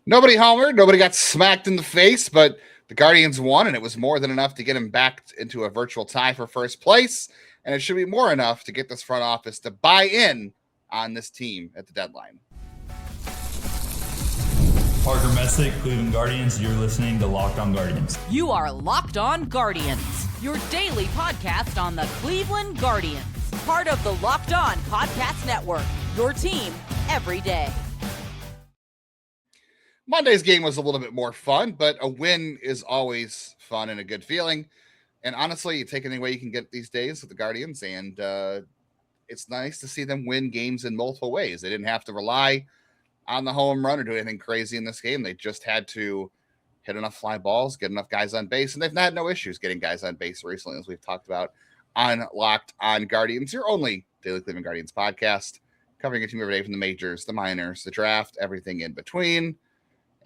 Nobody homered. Nobody got smacked in the face, but the Guardians won, and it was more than enough to get him back into a virtual tie for first place. And it should be more enough to get this front office to buy in on this team at the deadline. Parker Messick, Cleveland Guardians. You're listening to Locked On Guardians. You are Locked On Guardians, your daily podcast on the Cleveland Guardians. Part of the Locked On Podcast Network, your team every day. Monday's game was a little bit more fun, but a win is always fun and a good feeling. And honestly, you take any way you can get these days with the Guardians, and it's nice to see them win games in multiple ways. They didn't have to rely on the home run or do anything crazy in this game. They just had to hit enough fly balls, get enough guys on base, and they've had no issues getting guys on base recently, as we've talked about on Locked On Guardians, your only daily Cleveland Guardians podcast, covering a team every day from the majors, the minors, the draft, everything in between.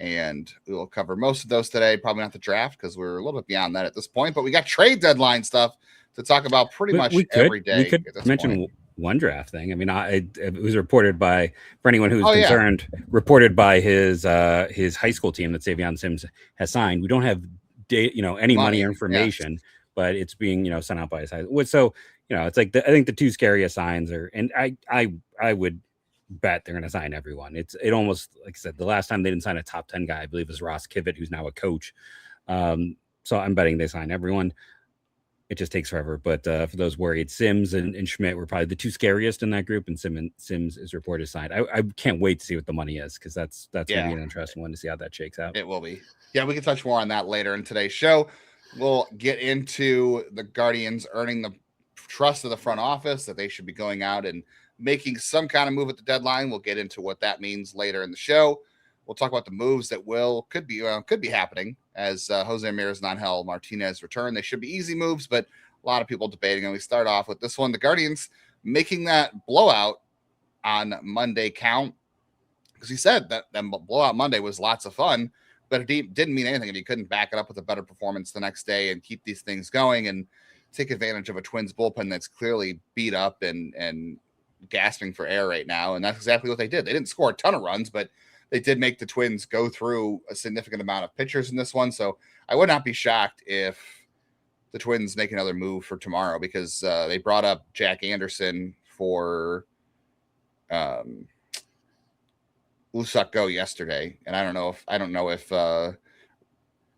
And we will cover most of those today. Probably not the draft because we're a little bit beyond that at this point. But we got trade deadline stuff to talk about pretty much every day. We could mention one draft thing. I mean, it was reported by, for anyone who's concerned, reported by his high school team that Savion Sims has signed. We don't have any money or information, but it's being sent out by his high school. So it's like I think the two scariest signs are, and I would bet they're going to sign everyone. It almost, like I said, the last time they didn't sign a top 10 guy, I believe, was Ross Kivett, who's now a coach. So I'm betting they sign everyone. It just takes forever. But for those worried, Sims and Schmidt were probably the two scariest in that group, and Sims is reported signed. I can't wait to see what the money is, because that's going to be an interesting one to see how that shakes out. It will be. Yeah, we can touch more on that later in today's show. We'll get into the Guardians earning the trust of the front office that they should be going out and making some kind of move at the deadline. We'll get into what that means later in the show. We'll talk about the moves that could be happening as Jose Ramirez and Angel Martinez return. They should be easy moves, but a lot of people debating. And we start off with this one: the Guardians making that blowout on Monday count, because he said that blowout Monday was lots of fun, but it didn't mean anything if you couldn't back it up with a better performance the next day and keep these things going and take advantage of a Twins bullpen that's clearly beat up and gasping for air right now. And that's exactly what they did. They didn't score a ton of runs, but they did make the Twins go through a significant amount of pitchers in this one. So I would not be shocked if the Twins make another move for tomorrow, because they brought up Jack Anderson for Usuck Go yesterday. And I don't know if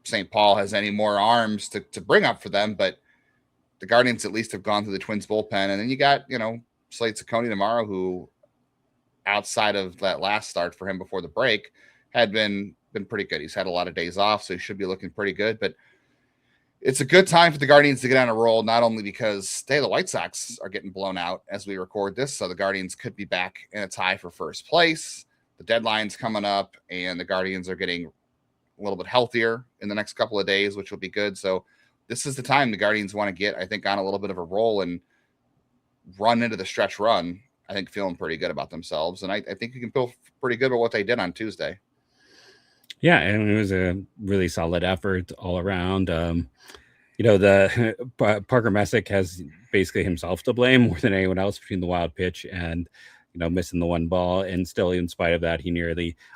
St. Paul has any more arms to bring up for them, but the Guardians at least have gone through the Twins bullpen. And then you got, Slade Ciccone tomorrow, who outside of that last start for him before the break had been pretty good. He's had a lot of days off, so he should be looking pretty good. But it's a good time for the Guardians to get on a roll, not only because the White Sox are getting blown out as we record this, so the Guardians could be back in a tie for first place. The deadline's coming up, and the Guardians are getting a little bit healthier in the next couple of days, which will be good. So this is the time the Guardians want to get, I think, on a little bit of a roll and run into the stretch run, I think, feeling pretty good about themselves. And I think you can feel pretty good about what they did on Tuesday. Yeah, and it was a really solid effort all around. Parker Messick has basically himself to blame more than anyone else between the wild pitch and, missing the one ball. And still, in spite of that,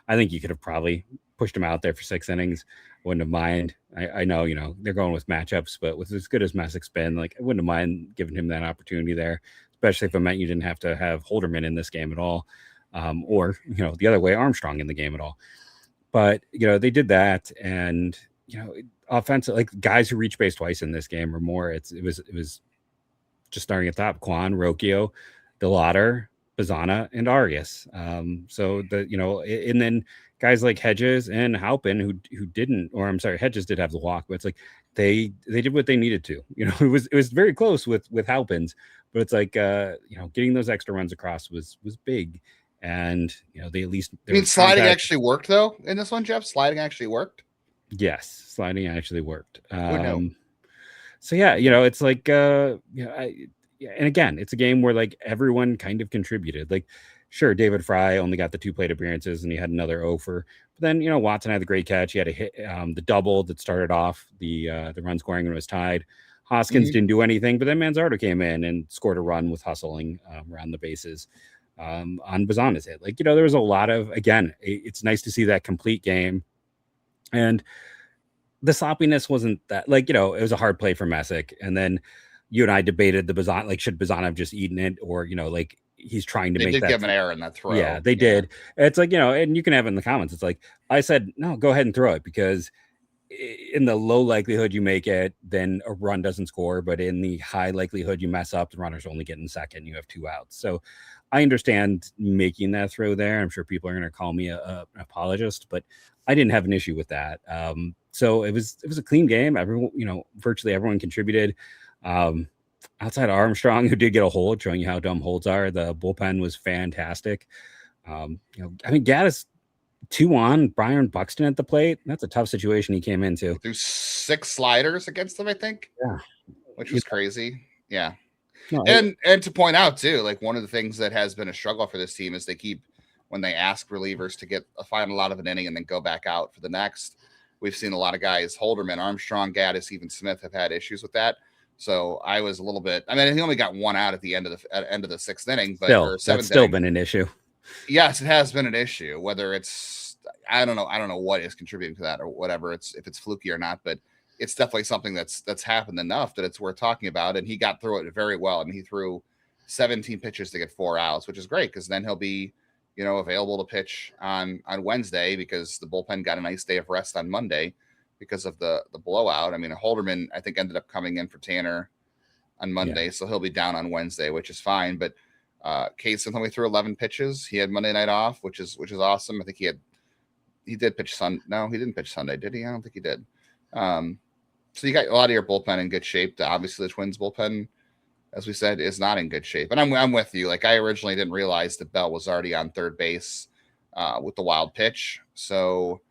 I think you could have probably pushed him out there for 6 innings. Wouldn't have mind. I know, they're going with matchups, but with as good as Messick's been, I wouldn't have mind giving him that opportunity there, especially if it meant you didn't have to have Holderman in this game at all, or, the other way, Armstrong in the game at all. But, they did that, and, offensive, guys who reach base twice in this game or more, it was just starting at top: Quan, Rocchio, DeLauter, Bazzana, and Arias. And then guys like Hedges and Halpin who didn't, or I'm sorry, Hedges did have the walk, but it's they did what they needed to. It was very close with Halpin's, but it's getting those extra runs across was big. And they at least, I mean, sliding actually worked though in this one, Jeff. Sliding actually worked. Yes, sliding actually worked. So yeah, it's and again, it's a game where everyone kind of contributed. Sure, David Fry only got the 2 plate appearances and he had another 0 for. But then Watson had the great catch. He had a hit, the double that started off the run scoring and was tied. Hoskins didn't do anything, but then Manzardo came in and scored a run with hustling around the bases. on Bazzana's hit. Like, there was a lot of, again, it's nice to see that complete game. And the sloppiness wasn't that, like, it was a hard play for Messick. And then you and I debated the Bazzana, like, should Bazzana have just eaten it? Or, like, he's trying to they make did that. Give an error in that throw. Yeah, they did. It's like, and you can have it in the comments. It's like, I said, no, go ahead and throw it, because in the low likelihood you make it, then a run doesn't score. But in the high likelihood you mess up, the runner's only getting second. You have 2 outs. So I understand making that throw there. I'm sure people are going to call me an apologist, but I didn't have an issue with that. So it was a clean game. Everyone, virtually everyone contributed. Outside of Armstrong, who did get a hold, showing you how dumb holds are. The bullpen was fantastic. Gaddis 2 on, Brian Buxton at the plate. That's a tough situation he came into. Threw 6 sliders against them, I think. Yeah, which was crazy. Yeah. No, and to point out too, like, one of the things that has been a struggle for this team is they keep, when they ask relievers to get a final out of an inning and then go back out for the next. We've seen a lot of guys, Holderman, Armstrong, Gaddis, even Smith, have had issues with that. So I was a little bit. I mean, he only got 1 out at the end of the 6th inning, but that's still been an issue. Yes, it has been an issue. Whether it's, I don't know what is contributing to that or whatever. If it's fluky or not, but it's definitely something that's happened enough that it's worth talking about. And he got through it very well. I mean, he threw 17 pitches to get 4 outs, which is great, because then he'll be, available to pitch on Wednesday, because the bullpen got a nice day of rest on Monday because of the blowout. I mean, Holderman, I think, ended up coming in for Tanner on Monday, so he'll be down on Wednesday, which is fine. But Case only threw 11 pitches. He had Monday night off, which is awesome. I think he did pitch No, he didn't pitch Sunday, did he? I don't think he did. So you got a lot of your bullpen in good shape. Obviously, the Twins bullpen, as we said, is not in good shape. And I'm with you. Like, I originally didn't realize that Bell was already on third base with the wild pitch. So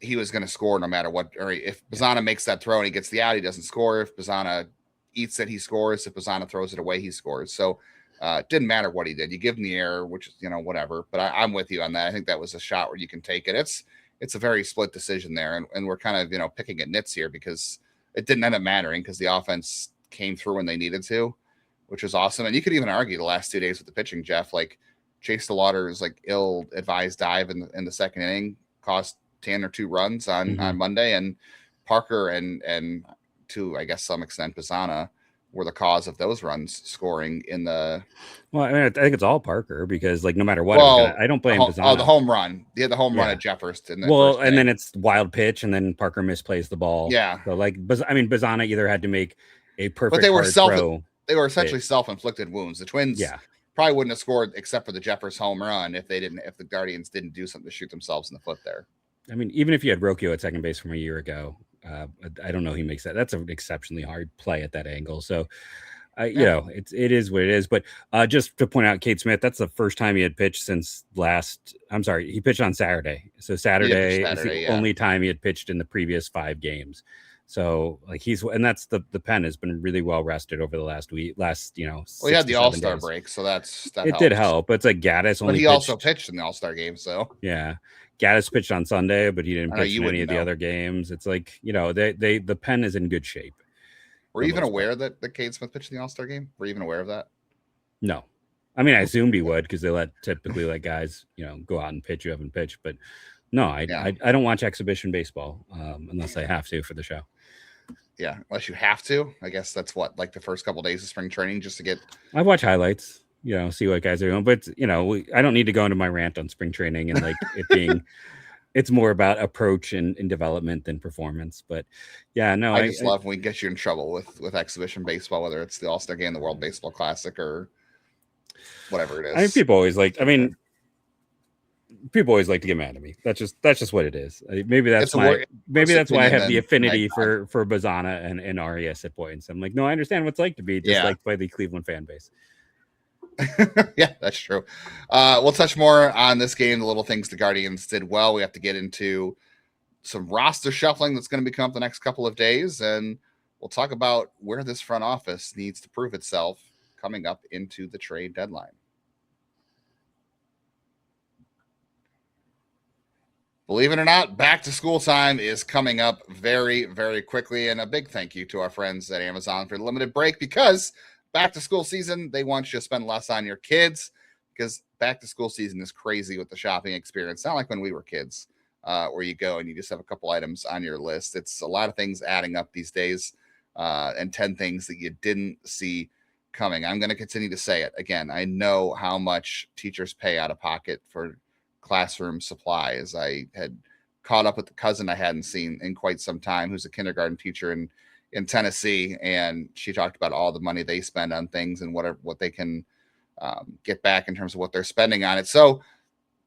he was going to score no matter what. Or if Bazzana makes that throw and he gets the out, he doesn't score. If Bazzana eats it, he scores. If Bazzana throws it away, he scores. So it didn't matter what he did. You give him the error, which is, whatever. But I'm with you on that. I think that was a shot where you can take it. It's a very split decision there. And we're kind of, picking at nits here, because it didn't end up mattering, because the offense came through when they needed to, which was awesome. And you could even argue the last 2 days with the pitching, Jeff, like Chase DeLauter's like ill-advised dive in the 2nd inning cost Tanner 2 runs on Monday, and Parker and to, I guess, some extent, Bazzana were the cause of those runs scoring in the. Well, I mean, I think it's all Parker, because, like, no matter what, I don't blame Bazzana. Oh, the home run. He had the home run at Jeffers. And then it's wild pitch, and then Parker misplays the ball. Yeah. So, like, Bazzana either had to make a perfect. But they were throw. They were essentially self-inflicted wounds. The Twins probably wouldn't have scored except for the Jeffers home run if the Guardians didn't do something to shoot themselves in the foot there. I mean, even if you had Rocchio at second base from a year ago, I don't know he makes that. That's an exceptionally hard play at that angle. So, it is what it is. But just to point out, Cade Smith, that's the first time he had pitched since he pitched on Saturday. So Saturday is the only time he had pitched in the previous 5 games. So, like, and that's the pen has been really well rested over the last week. Well, he had the All-Star break, so that did help. But it's like Gaddis only. But he also pitched in the All-Star game, so yeah. Gaddis pitched on Sunday, but he didn't pitch in any of the other games. It's like, the pen is in good shape. Were you even aware that Cade Smith pitched in the All-Star game? Were you even aware of that? No. I mean, I assumed he would, because they typically let guys, go out and pitch who haven't pitched. But no, I don't watch exhibition baseball unless I have to for the show. Yeah, unless you have to. I guess that's what, like, the first couple of days of spring training, just to get. I watch highlights. See what guys are doing, but I don't need to go into my rant on spring training and, like, it being, it's more about approach and development than performance. But yeah, no, I just love when we get you in trouble with exhibition baseball, whether it's the All-Star game, the World Baseball Classic, or whatever it is. I mean, people always like to get mad at me. That's just what it is. Maybe that's why I have the affinity for Bazzana and Arias at points. I'm like, no, I understand what it's like to be disliked by the Cleveland fan base. Yeah, that's true. We'll touch more on this game, the little things the Guardians did well. We have to get into some roster shuffling that's going to become the next couple of days, and we'll talk about where this front office needs to prove itself coming up into the trade deadline. Believe it or not, back to school time is coming up very, very quickly, and a big thank you to our friends at Amazon for the limited break, because back to school season, they want you to spend less on your kids because back to school season is crazy with the shopping experience. Not like when we were kids, where you go and you just have a couple items on your list. It's a lot of things adding up these days, and 10 things that you didn't see coming. I'm going to continue to say it again. I know how much teachers pay out of pocket for classroom supplies. I had caught up with the cousin I hadn't seen in quite some time, who's a kindergarten teacher in Tennessee, and she talked about all the money they spend on things and what they can get back in terms of what they're spending on it. So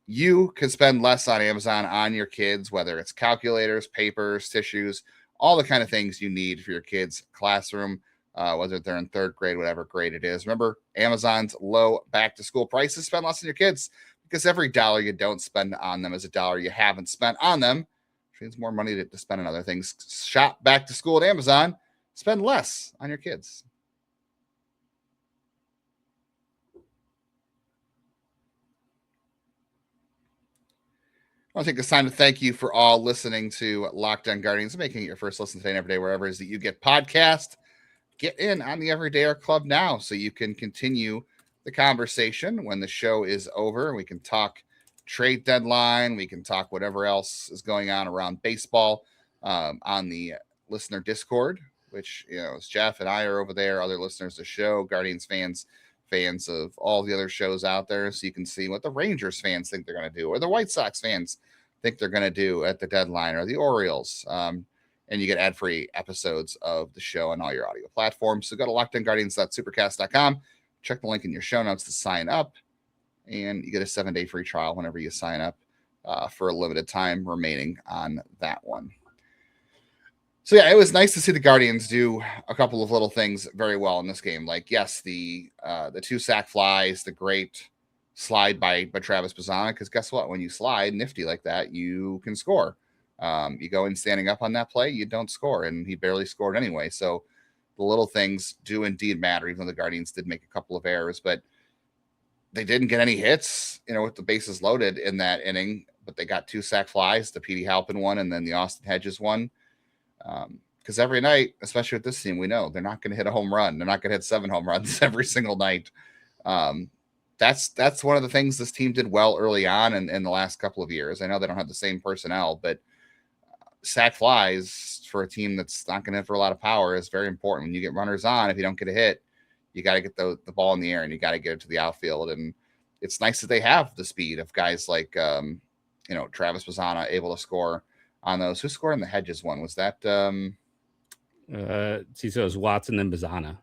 you can spend less on Amazon on your kids, whether it's calculators, papers, tissues, all the kind of things you need for your kids' classroom, whether they're in third grade, whatever grade it is. Remember, Amazon's low back to school prices. Spend less on your kids because every dollar you don't spend on them is a dollar you haven't spent on them, which means more money to spend on other things. Shop back to school at Amazon. Spend less on your kids. I want to take this time to thank you for all listening to Locked On Guardians, making it your first listen today and every day, wherever it is that you get podcast. Get in on the Everydayer Club now so you can continue the conversation when the show is over. We can talk trade deadline. We can talk whatever else is going on around baseball on the listener Discord, which, as Jeff and I are over there, other listeners of the show, Guardians fans of all the other shows out there, so you can see what the Rangers fans think they're going to do, or the White Sox fans think they're going to do at the deadline, or the Orioles. And you get ad-free episodes of the show on all your audio platforms. So go to lockedonguardians.supercast.com. Check the link in your show notes to sign up, and you get a 7-day free trial whenever you sign up for a limited time remaining on that one. So, yeah, it was nice to see the Guardians do a couple of little things very well in this game. Like, yes, the 2 sack flies, the great slide by Travis Bazzana, because guess what? When you slide nifty like that, you can score. You go in standing up on that play, you don't score, and he barely scored anyway. So the little things do indeed matter, even though the Guardians did make a couple of errors, but they didn't get any hits, with the bases loaded in that inning, but they got 2 sack flies, the Petey Halpin one, and then the Austin Hedges one. Because every night, especially with this team, we know they're not going to hit a home run. They're not going to hit 7 home runs every single night. That's one of the things this team did well early on in the last couple of years. I know they don't have the same personnel, but sack flies for a team that's not going to hit for a lot of power is very important. When you get runners on, if you don't get a hit, you got to get the ball in the air and you got to get it to the outfield. And it's nice that they have the speed of guys like, Travis Bazzana able to score on those. Who scored in the Hedges one? Was that so it was Watson and Bazzana.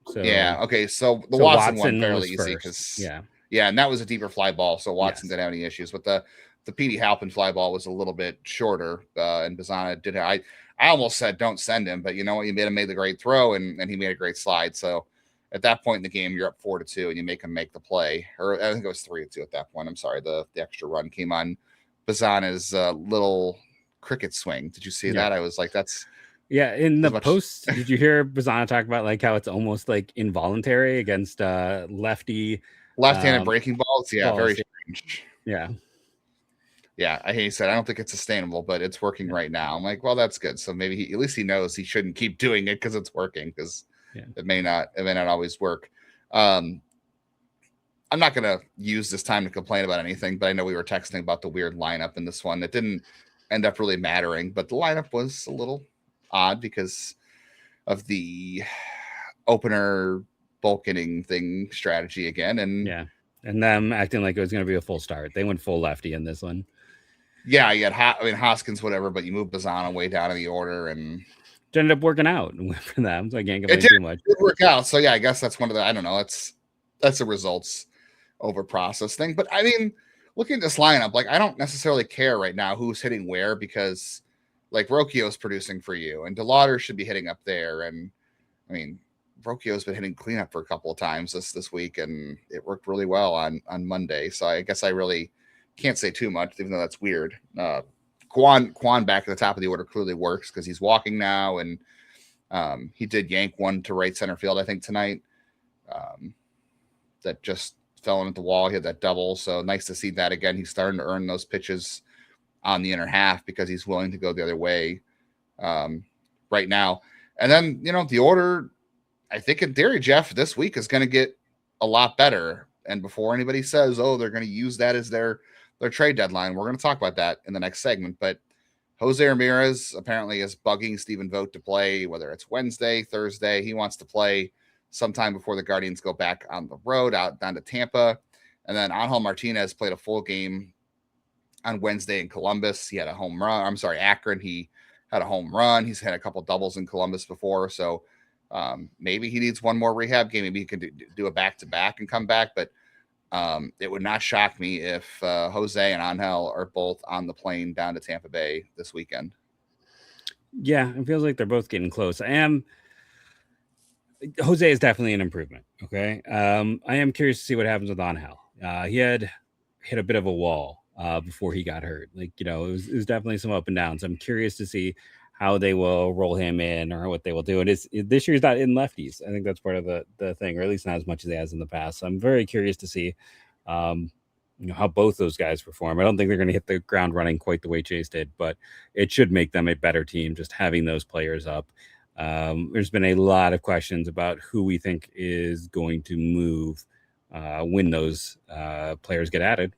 So yeah, okay. So the Watson one fairly easy because yeah, and that was a deeper fly ball, so Watson didn't have any issues. But the Petey Halpin fly ball was a little bit shorter, and Bazzana did. I almost said don't send him, but you know what? You made the great throw, and he made a great slide. So at that point in the game, you're up 4-2, and you make him make the play. Or I think it was 3-2 at that point. I'm sorry, the extra run came on Bazzana's little cricket swing. Did you see that? I was like, that's. Yeah, in the post, did you hear Bazzana talk about like how it's almost like involuntary against left-handed breaking balls? Yeah, very strange. Yeah. He said, I don't think it's sustainable, but it's working right now. I'm like, well, that's good. So maybe at least he knows he shouldn't keep doing it because it's working, because it may not always work. I'm not going to use this time to complain about anything, but I know we were texting about the weird lineup in this one. It didn't end up really mattering, but the lineup was a little odd because of the opener bulk inning thing strategy again. And them acting like it was going to be a full start. They went full lefty in this one. Yeah, you had Hoskins, whatever, but you moved Bazzana way down in the order, and it ended up working out for them. So I can't complain too much. It did work out. So yeah, I guess that's one of the, I don't know, that's a results over process thing. But I mean, looking at this lineup, like I don't necessarily care right now who's hitting where, because like Rocchio's producing for you, and DeLauter should be hitting up there. And I mean, Rocchio's been hitting cleanup for a couple of times this week, and it worked really well on Monday. So I guess I really can't say too much, even though that's weird. Quan back at the top of the order clearly works because he's walking now, and he did yank one to right center field, I think, tonight. That just fell into the wall. He had that double, so nice to see that again. He's starting to earn those pitches on the inner half because he's willing to go the other way right now. And then, the order, I think in theory, Jeff, this week is going to get a lot better. And before anybody says, oh, they're going to use that as their trade deadline, we're going to talk about that in the next segment. But Jose Ramirez apparently is bugging Stephen Vogt to play, whether it's Wednesday, Thursday. He wants to play sometime before the Guardians go back on the road out down to Tampa. And then Angel Martinez played a full game on Wednesday in Columbus. He had a home run. I'm sorry, Akron. He had a home run. He's had a couple doubles in Columbus before. So maybe he needs one more rehab game. Maybe he can do a back-to-back and come back. But it would not shock me if Jose and Angel are both on the plane down to Tampa Bay this weekend. Yeah, it feels like they're both getting close. Jose is definitely an improvement. Okay. I am curious to see what happens with Angel. He had hit a bit of a wall before he got hurt. Like, it was definitely some up and downs. I'm curious to see how they will roll him in or what they will do. And this year's not in lefties. I think that's part of the thing, or at least not as much as he has in the past. So I'm very curious to see how both those guys perform. I don't think they're going to hit the ground running quite the way Chase did, but it should make them a better team just having those players up. There's been a lot of questions about who we think is going to move when those players get added.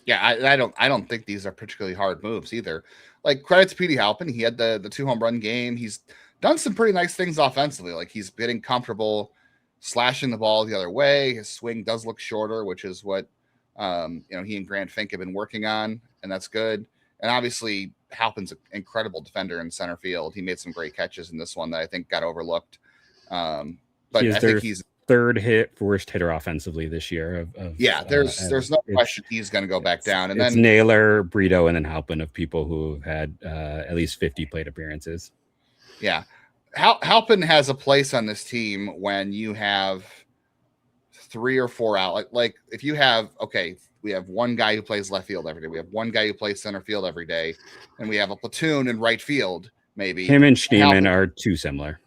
Yeah, I don't think these are particularly hard moves either. Like, credit to Petey Halpin. He had the 2 home run game. He's done some pretty nice things offensively. Like, he's getting comfortable slashing the ball the other way. His swing does look shorter, which is what he and Grant Fink have been working on, and that's good. And obviously, Halpin's an incredible defender in center field. He made some great catches in this one that I think got overlooked. But I think he's worst hitter offensively this year. There's no question he's going to go back down. And then Naylor, Brito, and then Halpin of people who have had at least 50 plate appearances. Yeah. Halpin has a place on this team when you have 3 or 4 out. Like if you have, we have one guy who plays left field every day. We have one guy who plays center field every day. And we have a platoon in right field, maybe. Him and Schneemann are too similar.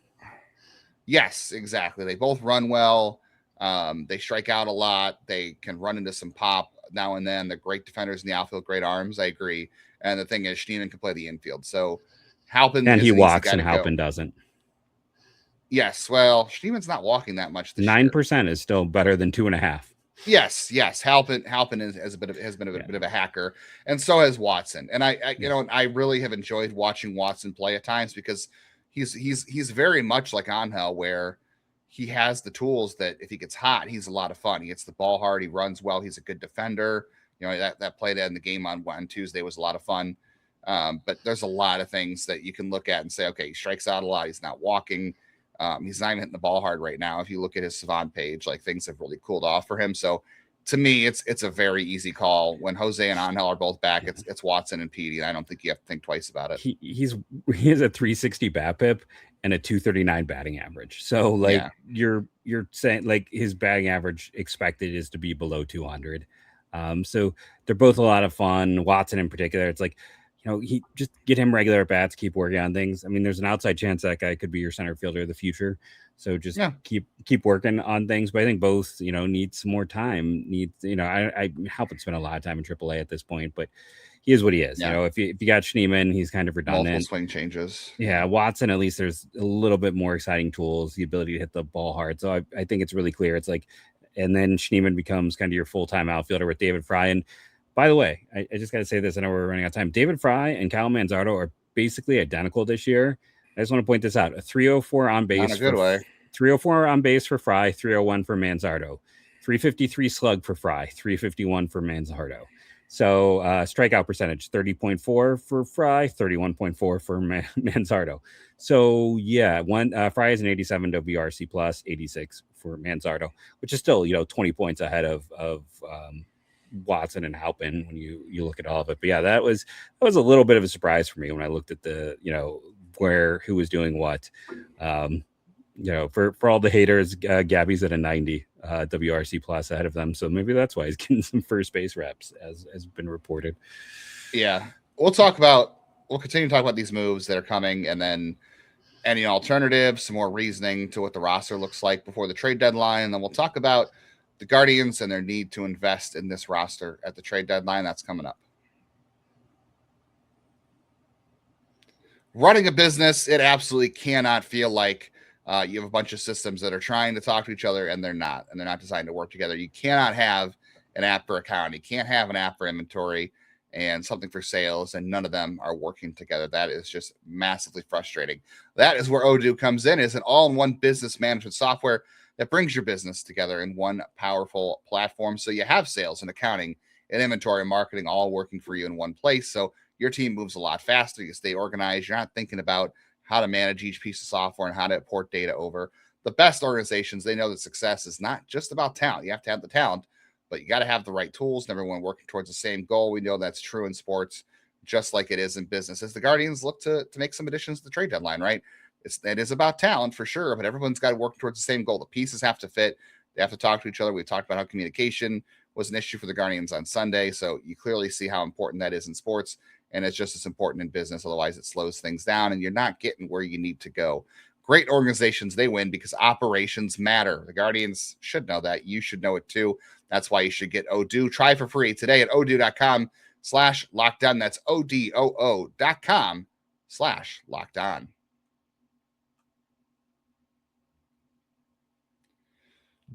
Yes, exactly. They both run well. They strike out a lot. They can run into some pop now and then. They're great defenders in the outfield, great arms. I agree. And the thing is, Schneemann can play the infield. So Halpin, and he walks, and Halpin doesn't. Yes, well, Schneemann's not walking that much. 9% is still better than 2.5. Yes. Halpin has been a bit of a hacker, and so has Watson. And I really have enjoyed watching Watson play at times because he's very much like Angel, where he has the tools that if he gets hot, he's a lot of fun. He hits the ball hard. He runs well. He's a good defender. That play that in the game on Tuesday was a lot of fun. But there's a lot of things that you can look at and say, okay, he strikes out a lot. He's not walking. He's not even hitting the ball hard right now. If you look at his Savant page, like, things have really cooled off for him. So to me, it's a very easy call. When Jose and Angel are both back, it's Watson and Petey. And I don't think you have to think twice about it. He has a 360 BABIP and a 239 batting average. So you're saying, like, his batting average expected is to be below 200. So they're both a lot of fun. Watson in particular, it's like, he just get him regular bats, keep working on things. I mean, there's an outside chance that guy could be your center fielder of the future. So just keep working on things. But I think both, need some more time. I Halpin spent a lot of time in AAA at this point, but he is what he is. If you got Schneemann, he's kind of redundant. Multiple swing changes. Yeah, Watson, at least there's a little bit more exciting tools, the ability to hit the ball hard. So I think it's really clear. It's like, and then Schneemann becomes kind of your full-time outfielder with David Fry. And by the way, I just got to say this. I know we're running out of time. David Fry and Kyle Manzardo are basically identical this year. I just want to point this out. A 304 on base. In a good way. 304 on base for Fry, 301 for Manzardo. 353 slug for Fry, 351 for Manzardo. So strikeout percentage, 30.4 for Fry, 31.4 for Manzardo. So Fry is an 87 WRC plus, 86 for Manzardo, which is still, 20 points ahead of Watson and Halpin when you look at all of it. But yeah, that was a little bit of a surprise for me when I looked at the who was doing what. For all the haters, Gabby's at a 90 WRC plus ahead of them, so maybe that's why he's getting some first base reps, as has been reported. Yeah, we'll continue to talk about these moves that are coming, and then any alternatives, some more reasoning to what the roster looks like before the trade deadline, and then we'll talk about the Guardians and their need to invest in this roster at the trade deadline. That's coming up. Running a business, it absolutely cannot feel like You have a bunch of systems that are trying to talk to each other, and they're not designed to work together. You cannot have an app for accounting. You can't have an app for inventory and something for sales, and none of them are working together. That is just massively frustrating. That is where Odoo comes in, is an all-in-one business management software that brings your business together in one powerful platform. So you have sales and accounting and inventory and marketing all working for you in one place. So your team moves a lot faster. You stay organized. You're not thinking about how to manage each piece of software and how to port data over. The best organizations, they know that success is not just about talent. You have to have the talent, but you got to have the right tools and everyone working towards the same goal. We know that's true in sports, just like it is in business. As the Guardians look to make some additions to the trade deadline, right? It is about talent for sure, but everyone's got to work towards the same goal. The pieces have to fit. They have to talk to each other. We talked about how communication was an issue for the Guardians on Sunday. So you clearly see how important that is in sports, and it's just as important in business. Otherwise, it slows things down, and you're not getting where you need to go. Great organizations, they win because operations matter. The Guardians should know that. You should know it too. That's why you should get Odoo. Try for free today at odoo.com/lockedon. That's odoo.com/lockedon.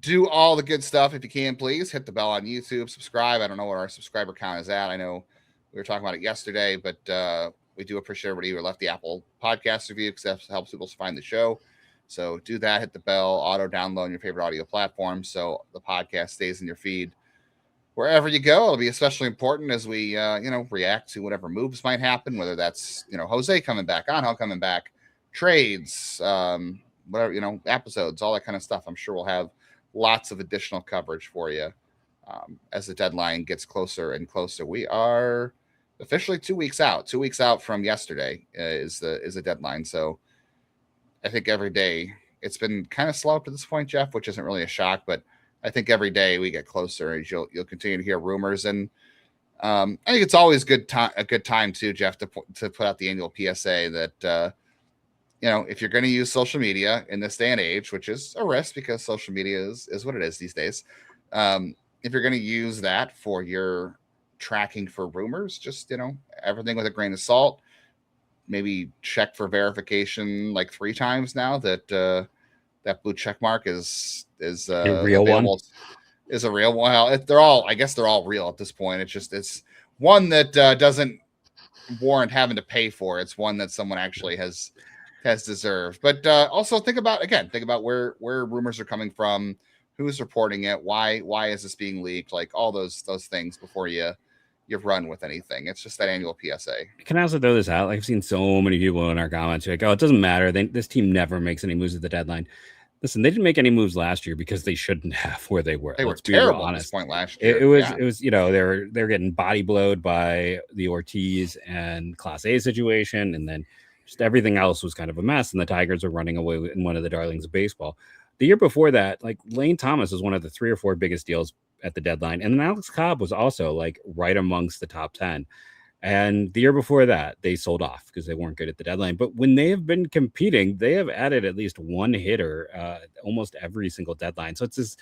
Do all the good stuff if you can, please. Hit the bell on YouTube. Subscribe. I don't know what our subscriber count is at. I know we were talking about it yesterday, but we do appreciate everybody who left the Apple podcast review because that helps people find the show. So do that. Hit the bell. Auto download on your favorite audio platform so the podcast stays in your feed wherever you go. It'll be especially important as we react to whatever moves might happen, whether that's Jose coming back, Angel coming back, trades, whatever, episodes, all that kind of stuff. I'm sure we'll have lots of additional coverage for you as the deadline gets closer and closer. We are officially 2 weeks out. 2 weeks out from yesterday is the deadline. So I think every day it's been kind of slow up to this point, Jeff, which isn't really a shock, but I think every day we get closer as you'll continue to hear rumors. And I think it's always a good time too, Jeff, to put out the annual PSA that if you're going to use social media in this day and age, which is a risk because social media is what it is these days. If you're going to use that for your tracking for rumors, just, everything with a grain of salt, maybe check for verification like 3 times now that blue check mark is a real one. Is a real one. Well, I guess they're all real at this point. It's one that doesn't warrant having to pay for. It's one that someone actually has deserved. But also think about where rumors are coming from, who's reporting it, why is this being leaked, like all those things before you run with anything. It's just that annual PSA. Can I also throw this out? Like, I've seen so many people in our comments like, oh, it doesn't matter. This team never makes any moves at the deadline. Listen, they didn't make any moves last year because they shouldn't have where they were. They were terrible at this point last year. It was they're getting body blowed by the Ortiz and Class A situation, and then just everything else was kind of a mess, and the Tigers are running away in one of the darlings of baseball. The year before that, like, Lane Thomas was one of the 3 or 4 biggest deals at the deadline, and then Alex Cobb was also like right amongst the top 10. And the year before that, they sold off because they weren't good at the deadline. But when they have been competing, they have added at least one hitter almost every single deadline. So it's this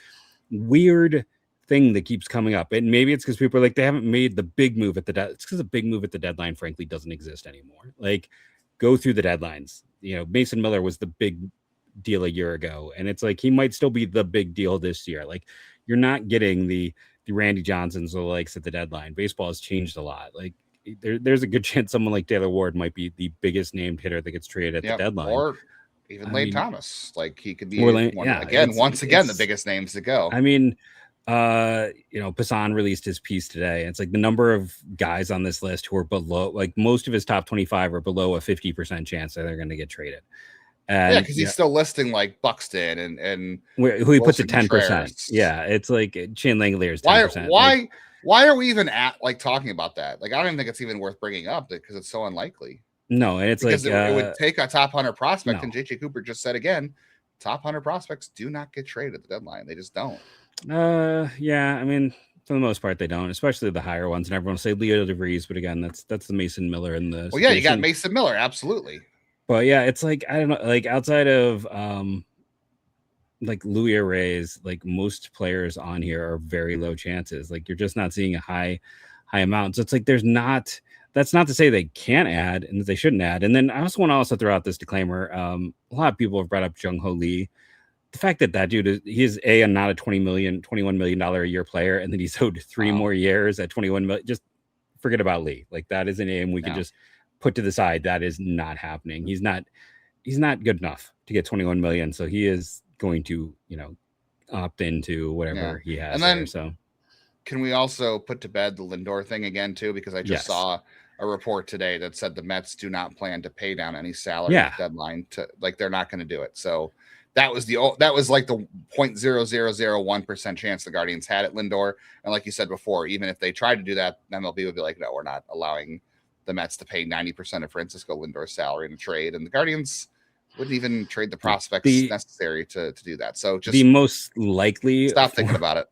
weird thing that keeps coming up. And maybe it's because people are like, they haven't made the big move at the deadline. It's because the big move at the deadline, frankly, doesn't exist anymore. Like, go through the deadlines. Mason Miller was the big deal a year ago, and it's like he might still be the big deal this year. Like, you're not getting the Randy Johnsons or the likes at the deadline. Baseball has changed a lot. Like, there's a good chance someone like Taylor Ward might be the biggest named hitter that gets traded at the deadline, or even Lane Thomas. Like, he could be once again the biggest names to go. I mean, Bazzana released his piece today. It's like the number of guys on this list who are below, like, most of his top 25 are below a 50% chance that they're going to get traded. And, because he's still listing like Buxton and who he puts at 10%. Yeah, it's like Shane Langeliers 10%. Why are we even talking about that? Like, I don't even think it's even worth bringing up because it's so unlikely. No, and it's because it would take a top 100 prospect, and JJ Cooper just said again, top 100 prospects do not get traded at the deadline. They just don't. Yeah, I mean, for the most part, they don't, especially the higher ones. And everyone will say Leo DeVries, but again, that's the Mason Miller and the. Well, yeah, you got Mason Miller, absolutely. But yeah, it's like, I don't know, like, outside of like Louis Arrays, like, most players on here are very low chances. Like, you're just not seeing a high amount. So it's like there's not that's not to say they can't add and that they shouldn't add. And then I also want to throw out this disclaimer. A lot of people have brought up Jung Ho Lee. The fact that dude he's not a $21 million a year player, and then he's owed 3 more years at 21 million. Just forget about Lee. Like, that is a name we can just put to the side. That is not happening. He's not good enough to get 21 million. So he is going to, opt into whatever he has. And then, there, so can we also put to bed the Lindor thing again too? Because I just saw a report today that said the Mets do not plan to pay down any salary deadline. They're not going to do it. So that was like the 0.0001% chance the Guardians had at Lindor. And like you said before, even if they tried to do that, MLB would be like, no, we're not allowing the Mets to pay 90% of Francisco Lindor's salary in a trade. And the Guardians wouldn't even trade the prospects necessary to do that. So just the most likely stop thinking about it.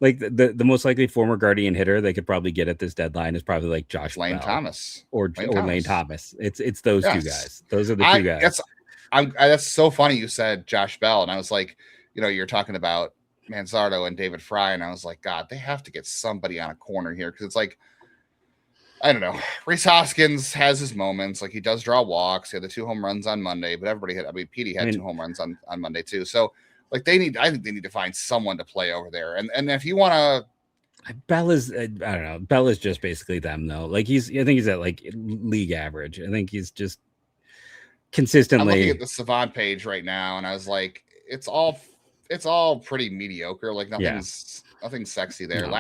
Like the most likely former Guardian hitter they could probably get at this deadline is probably like Josh Lane Bell Thomas or Lane Thomas. It's those two guys. Those are the two guys. That's so funny you said Josh Bell, and I was like, you're talking about Manzardo and David Fry, and I was like, God, they have to get somebody on a corner here, because it's like, I don't know. Rhys Hoskins has his moments. Like, he does draw walks. He had the 2 home runs on Monday, but everybody had. I mean, Petey had 2 home runs on Monday too. So, like, I think they need to find someone to play over there. And if you want to, Bell is, I don't know. Bell is just basically them though. Like, I think he's at like league average. I think he's just consistently. I'm looking at the Savant page right now, and I was like, it's all pretty mediocre. Like, nothing sexy there. No,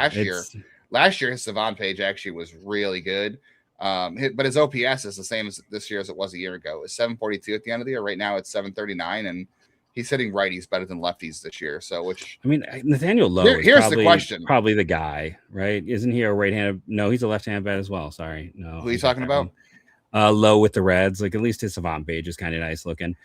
Last year his Savant page actually was really good. But his OPS is the same as this year as it was a year ago. It's 742 at the end of the year. Right now it's 739, and he's hitting righties better than lefties this year. So, Nathaniel Lowe. Here's the question. Probably the guy, right? Isn't he a right-handed? No, he's a left-handed bat as well. Sorry, no. Who are you talking about? Lowe with the Reds. Like, at least his Savant page is kind of nice looking.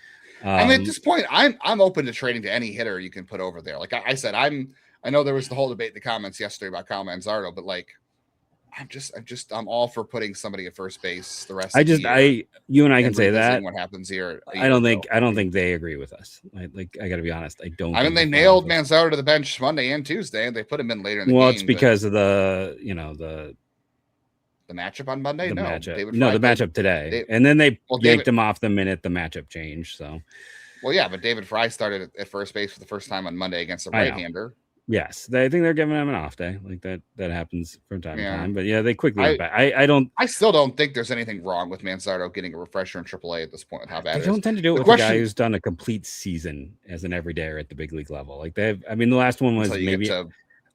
I mean, at this point, I'm open to trading to any hitter you can put over there. Like I said, I know there was the whole debate in the comments yesterday about Kyle Manzardo, but like, I'm all for putting somebody at first base the rest of the year. You and I can say that. What happens here? I don't think they agree with us. I got to be honest. I don't. I mean, they nailed Manzardo to the bench Monday and Tuesday, and they put him in later in the game. Well, it's because of the matchup on Monday. The matchup today, and then they yanked him off the minute the matchup changed. So, well, yeah, but David Fry started at first base for the first time on Monday against a right-hander. Yes, I think they're giving him an off day. Like that happens from time to time. But yeah, they quickly went back. I still don't think there's anything wrong with Manzardo getting a refresher in AAA at this point with how bad it is. They don't tend to do it with a guy who's done a complete season as an everydayer at the big league level. Like the last one was maybe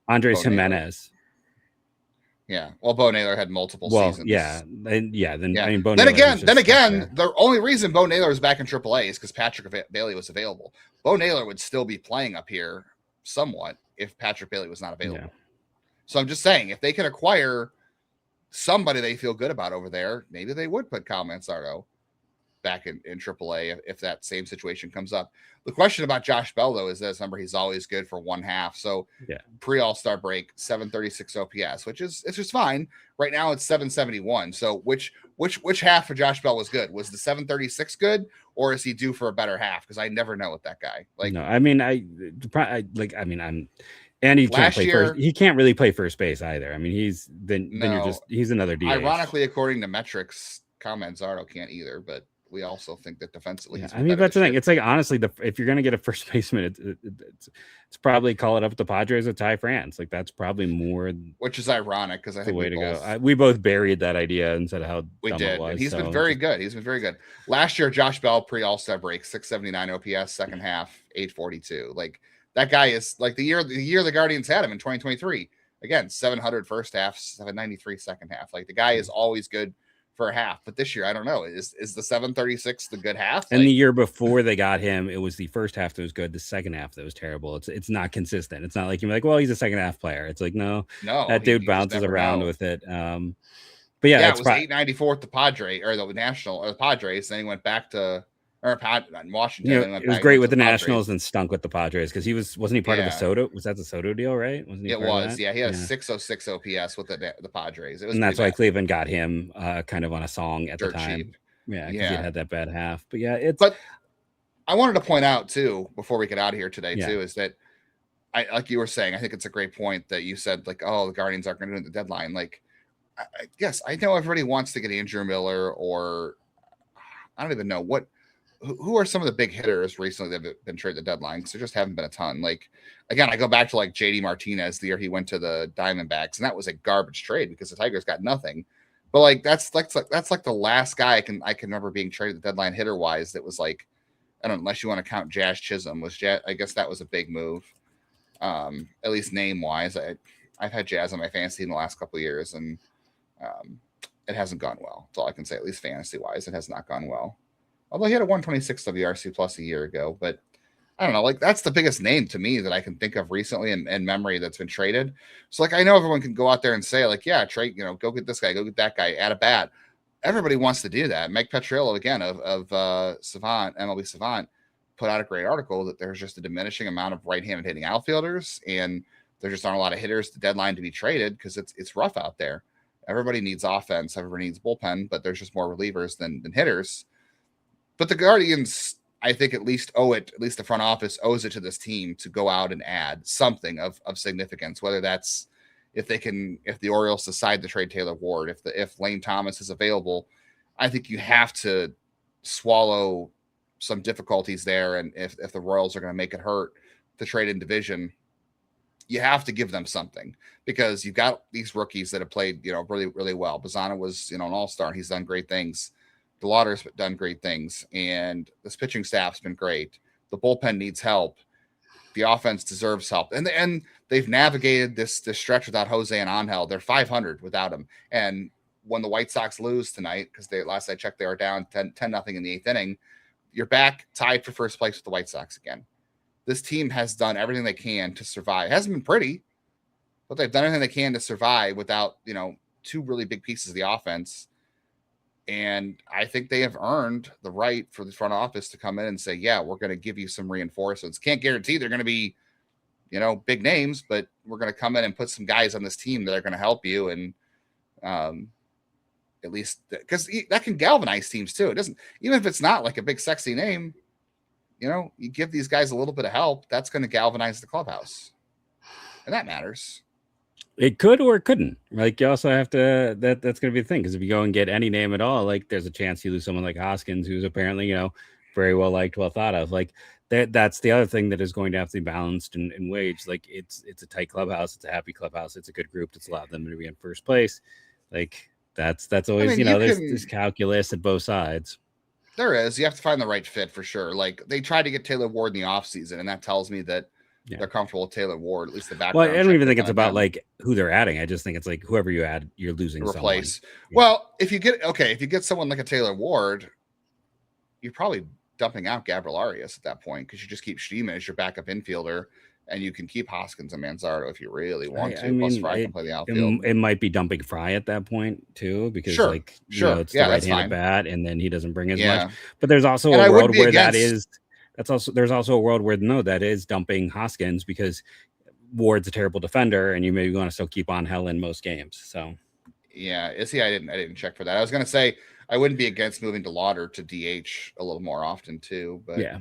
Andres Jimenez. Yeah. Well, Bo Naylor had multiple seasons. Yeah. I mean, Bo then Naylor again, the only reason Bo Naylor is back in AAA is because Patrick Bailey was available. Bo Naylor would still be playing up here somewhat if Patrick Bailey was not available. Yeah. So I'm just saying, if they can acquire somebody they feel good about over there, maybe they would put Kyle Manzardo back in AAA if that same situation comes up. The question about Josh Bell, though, is this number. He's always good for 1/2. So pre-All-Star break, 736 OPS, which is just fine. Right now it's 771. So which half for Josh Bell was good? Was the 736 good, or is he due for a better half? Because I never know with that guy. Like, no, I mean, and he can't play first. He can't really play first base either. I mean, he's another DH. Ironically, according to metrics, Kyle Manzardo can't either, but we also think that defensively. Yeah, I mean, that's the thing. It's like, honestly, if you're going to get a first baseman, it's probably call it up with the Padres with Ty France. Like, that's probably more. Which is ironic because I think the way to go. We both buried that idea and said how we dumb did. It was. And he's been very good. He's been very good. Last year, Josh Bell pre-All-Star break, 679 OPS, second half, 842. Like, that guy is like the year the Guardians had him in 2023. Again, 700 first half, 793 second half. Like, the guy is always good for a half, but this year I don't know. Is the 736 the good half? And the year before they got him, it was the first half that was good, the second half that was terrible. It's not consistent. It's not like you're like, well, he's a second half player. It's like no, that dude bounces around with it. But yeah, it was 894 at the Padres or the National or the Padres. Then he went back to Washington. It was great with the Nationals and stunk with the Padres because wasn't he part of the Soto? Was that the Soto deal, right? Wasn't he? It was. Yeah, he had a 606 OPS with the Padres. And that's why Cleveland got him kind of on a song at the time. Cheap. Yeah, because he had that bad half. But yeah, But I wanted to point out too before we get out of here today too is that like you were saying, I think it's a great point that you said, like, oh, the Guardians aren't going to do the deadline. Like, Yes, I know everybody wants to get Andrew Miller, or I don't even know who are some of the big hitters recently that have been traded at the deadline, because there just haven't been a ton. Like, again, I go back to like JD Martinez the year he went to the Diamondbacks, and that was a garbage trade because the Tigers got nothing. But like that's like the last guy I can remember being traded at the deadline hitter wise that was like, I don't know, unless you want to count Jazz Chisholm. I guess that was a big move. At least name wise. I've had Jazz on my fantasy in the last couple of years, and it hasn't gone well. That's all I can say. At least fantasy wise, it has not gone well. Although he had a 126 WRC plus a year ago, but I don't know. Like, that's the biggest name to me that I can think of recently in memory that's been traded. So like, I know everyone can go out there and say like, yeah, trade, go get this guy, go get that guy, add a bat. Everybody wants to do that. Mike Petriello, again, of Savant, MLB Savant, put out a great article that there's just a diminishing amount of right-handed hitting outfielders, and there just aren't a lot of hitters at the deadline to be traded because it's rough out there. Everybody needs offense, everybody needs bullpen, but there's just more relievers than hitters. But the Guardians, I think, at least the front office owes it to this team to go out and add something of significance, whether that's if the Orioles decide to trade Taylor Ward, if Lane Thomas is available. I think you have to swallow some difficulties there. And if the Royals are going to make it hurt to trade in division, you have to give them something, because you've got these rookies that have played, really, really well. Bazzana was, an all-star, and he's done great things. DeLauter's done great things, and this pitching staff's been great. The bullpen needs help. The offense deserves help. And they've navigated this stretch without Jose and Angel. They're 500 without him. And when the White Sox lose tonight, because last I checked, they were down 10-0 in the eighth inning, you're back tied for first place with the White Sox again. This team has done everything they can to survive. It hasn't been pretty, but they've done everything they can to survive without, two really big pieces of the offense. And I think they have earned the right for the front office to come in and say, yeah, we're going to give you some reinforcements. Can't guarantee they're going to be, big names, but we're going to come in and put some guys on this team that are going to help you. And at least because that can galvanize teams too. It doesn't, even if it's not like a big sexy name, you give these guys a little bit of help, that's going to galvanize the clubhouse. And that matters. It could or it couldn't. Like, you also have to, that's going to be the thing, because if you go and get any name at all, like, there's a chance you lose someone like Hoskins, who's apparently, very well liked, well thought of. Like, that's the other thing that is going to have to be balanced in wage. Like, it's a tight clubhouse, it's a happy clubhouse, it's a good group that's allowed them to be in first place. Like, that's always, there's calculus at both sides. There is. You have to find the right fit for sure. Like, they tried to get Taylor Ward in the offseason, and that tells me that they're comfortable with Taylor Ward, at least the background. Well, I don't even think it's about like who they're adding. I just think it's like whoever you add, you're losing to replace. Well, if you get someone like a Taylor Ward, you're probably dumping out Gabriel Arias at that point, because you just keep Steeman as your backup infielder, and you can keep Hoskins and Manzardo if you really want to. Plus, Fry can play the outfield. It might be dumping Fry at that point too, because it's the right-handed bat, and then he doesn't bring as much. But there's also a world where there's also a world where that is dumping Hoskins, because Ward's a terrible defender, and you maybe want to still keep on Hell in most games. So yeah, is he? I didn't check for that. I was going to say I wouldn't be against moving DeLauter to DH a little more often too, but yeah.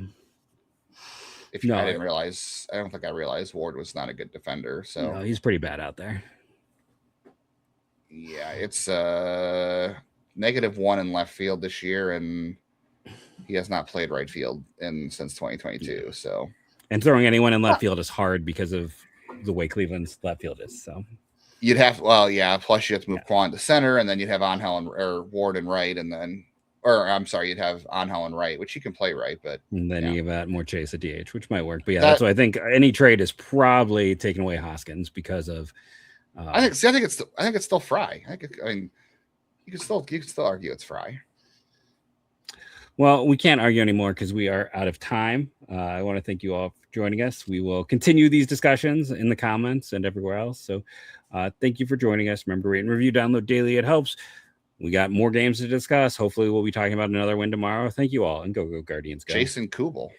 I didn't realize. I don't think I realized Ward was not a good defender. So he's pretty bad out there. Yeah, it's -1 in left field this year, and he has not played right field since 2022. So, and throwing anyone in left field is hard because of the way Cleveland's left field is. So you'd have, plus you have to move Quan to center, and then you'd have Angel or Ward and right, and then, you'd have Angel and right, which he can play right, but and then you have more Chase at DH, which might work. But that's why I think any trade is probably taking away Hoskins because of. I think it's still Fry. You can still argue it's Fry. Well, we can't argue anymore because we are out of time. I want to thank you all for joining us. We will continue these discussions in the comments and everywhere else. So thank you for joining us. Remember, rate and review, download daily. It helps. We got more games to discuss. Hopefully we'll be talking about another win tomorrow. Thank you all, and go Guardians. Go. Jason Kubel.